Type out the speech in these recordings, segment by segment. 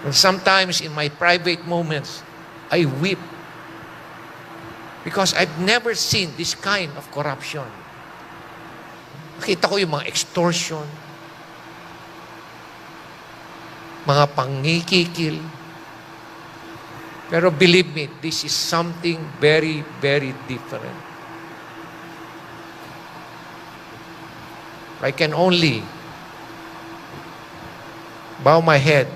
And sometimes in my private moments, I weep because I've never seen this kind of corruption. Nakita ko yung mga extortion, mga pangikikil. Pero believe me, this is something very, very different. I can only bow my head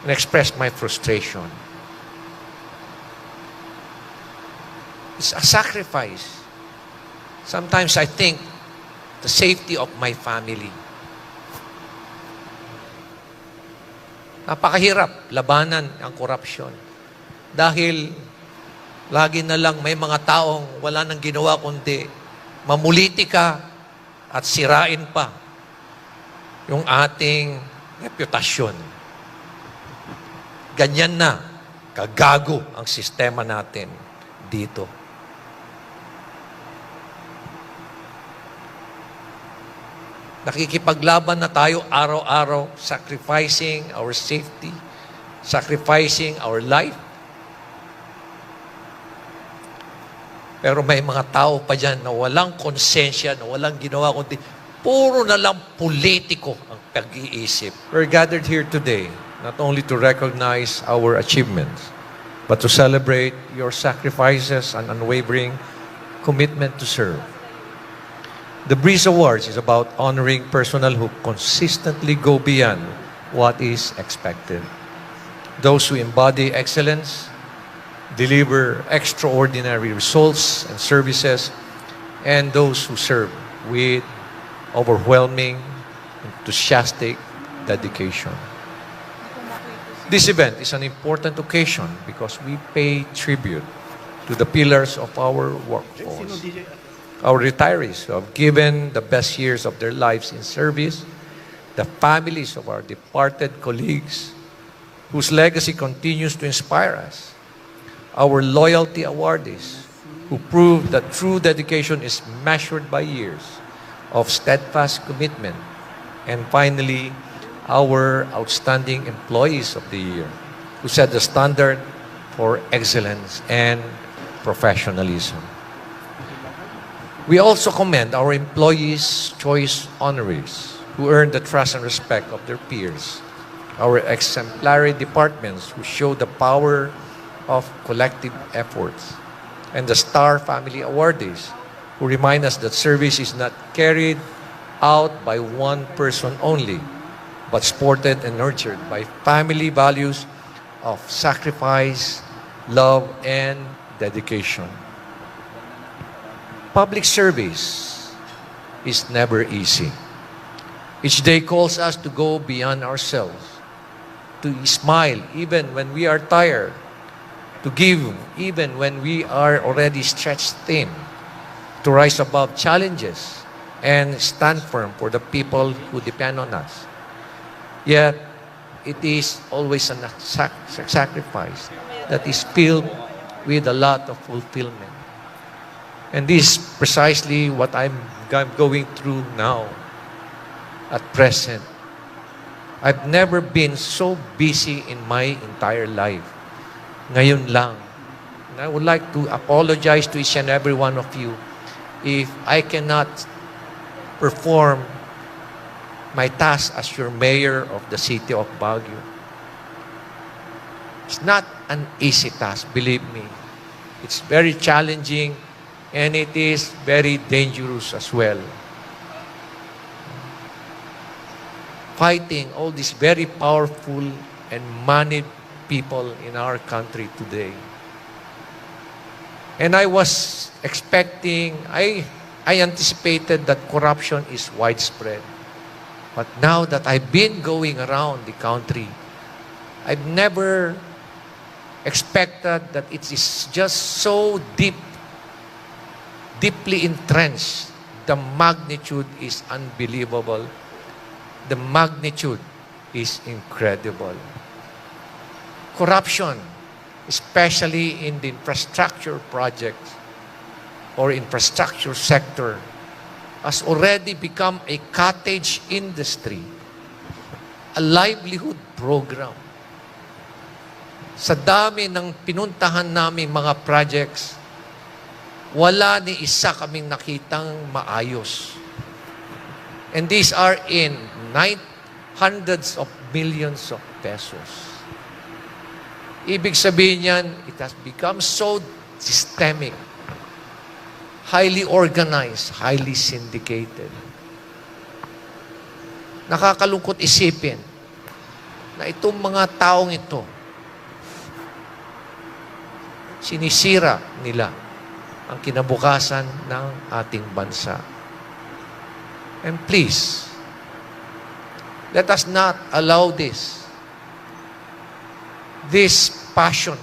and express my frustration. It's a sacrifice. Sometimes I think the safety of my family. Napakahirap labanan ang korupsyon. Dahil lagi na lang may mga taong wala nang ginawa kundi mamuliti ka at sirain pa yung ating reputasyon. Ganyan na, kagago ang sistema natin dito. Nakikipaglaban na tayo araw-araw, sacrificing our safety, sacrificing our life. Pero may mga tao pa dyan na walang konsensya, na walang ginawa kundi puro na lang politiko ang pag-iisip. We're gathered here today not only to recognize our achievements, but to celebrate your sacrifices and unwavering commitment to serve. The Breeze Awards is about honoring personnel who consistently go beyond what is expected. Those who embody excellence, deliver extraordinary results and services, and those who serve with overwhelming, enthusiastic dedication. This event is an important occasion because we pay tribute to the pillars of our workforce. Our retirees who have given the best years of their lives in service, the families of our departed colleagues whose legacy continues to inspire us, our loyalty awardees who prove that true dedication is measured by years of steadfast commitment, and finally, our outstanding employees of the year who set the standard for excellence and professionalism. We also commend our employees' choice honorees who earn the trust and respect of their peers, our exemplary departments who show the power of collective efforts, and the Star Family Awardees who remind us that service is not carried out by one person only, but supported and nurtured by family values of sacrifice, love, and dedication. Public service is never easy. Each day calls us to go beyond ourselves, to smile even when we are tired, to give even when we are already stretched thin, to rise above challenges and stand firm for the people who depend on us. Yet, it is always a sacrifice that is filled with a lot of fulfillment. And this is precisely what I'm going through now, at present. I've never been so busy in my entire life. Ngayon lang. And I would like to apologize to each and every one of you if I cannot perform my task as your mayor of the city of Baguio. It's not an easy task, believe me. It's very challenging and it is very dangerous as well. Fighting all these very powerful and moneyed people in our country today. And I was expecting, I anticipated that corruption is widespread. But now that I've been going around the country, I've never expected that it is just so deeply entrenched. The magnitude is unbelievable. The magnitude is incredible. Corruption, especially in the infrastructure projects or infrastructure sector, has already become a cottage industry a livelihood program. Sa dami ng pinuntahan namin mga projects, wala ni isa kaming nakitang maayos. And these are in hundreds of millions of pesos. Ibig sabihin yan, it has become so systemic, highly organized, highly syndicated. Nakakalungkot isipin na itong mga taong ito, sinisira nila ang kinabukasan ng ating bansa. And please, let us not allow this passion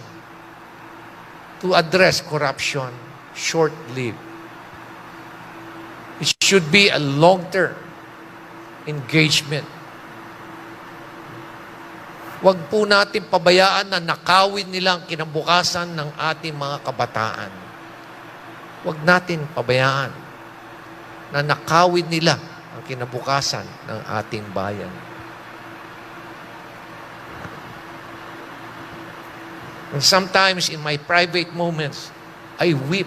to address corruption short-lived. It should be a long-term engagement. Huwag po natin pabayaan na nakawin nila ang kinabukasan ng ating mga kabataan. Huwag natin pabayaan na nakawin nila ang kinabukasan ng ating bayan. And sometimes in my private moments, I weep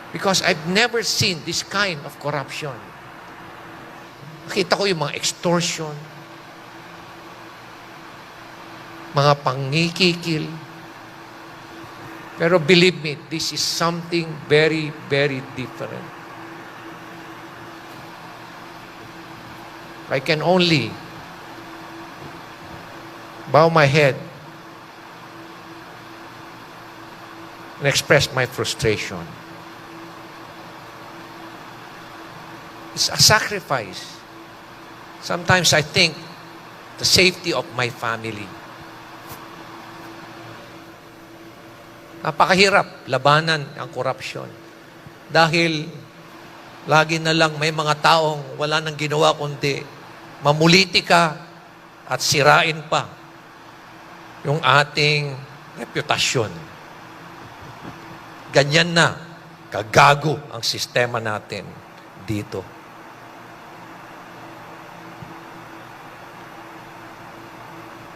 because I've never seen this kind of corruption. Nakita ko yung mga extortion, mga pangikikil. Pero believe me, this is something very, very different. I can only bow my head and express my frustration. It's a sacrifice. Sometimes I think the safety of my family. Napakahirap labanan ang korupsyon. Dahil lagi na lang may mga taong wala nang ginawa kundi mamulitika at sirain pa yung ating reputasyon. Ganyan na, kagago ang sistema natin dito.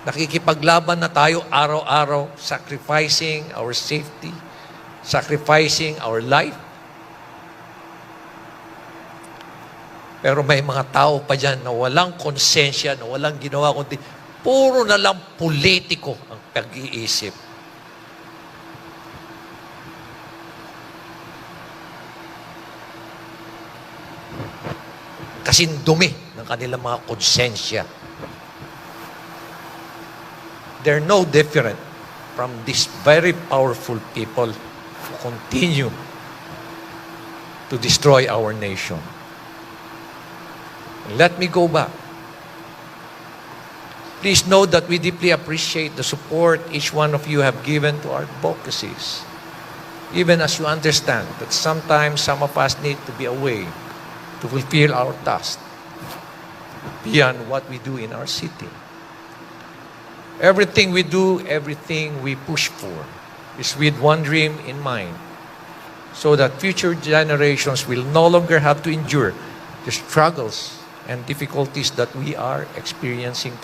Nakikipaglaban na tayo araw-araw, sacrificing our safety, sacrificing our life. Pero may mga tao pa dyan na walang konsensya, na walang ginawa kundi puro na lang politiko ang pag-iisip. Kasing dumi ng kanilang mga konsensya. They're no different from these very powerful people who continue to destroy our nation. Let me go back. Please know that we deeply appreciate the support each one of you have given to our advocacies. Even as you understand that sometimes some of us need to be away to fulfill our task beyond what we do in our city. Everything we do, everything we push for is with one dream in mind, so that future generations will no longer have to endure the struggles and difficulties that we are experiencing today.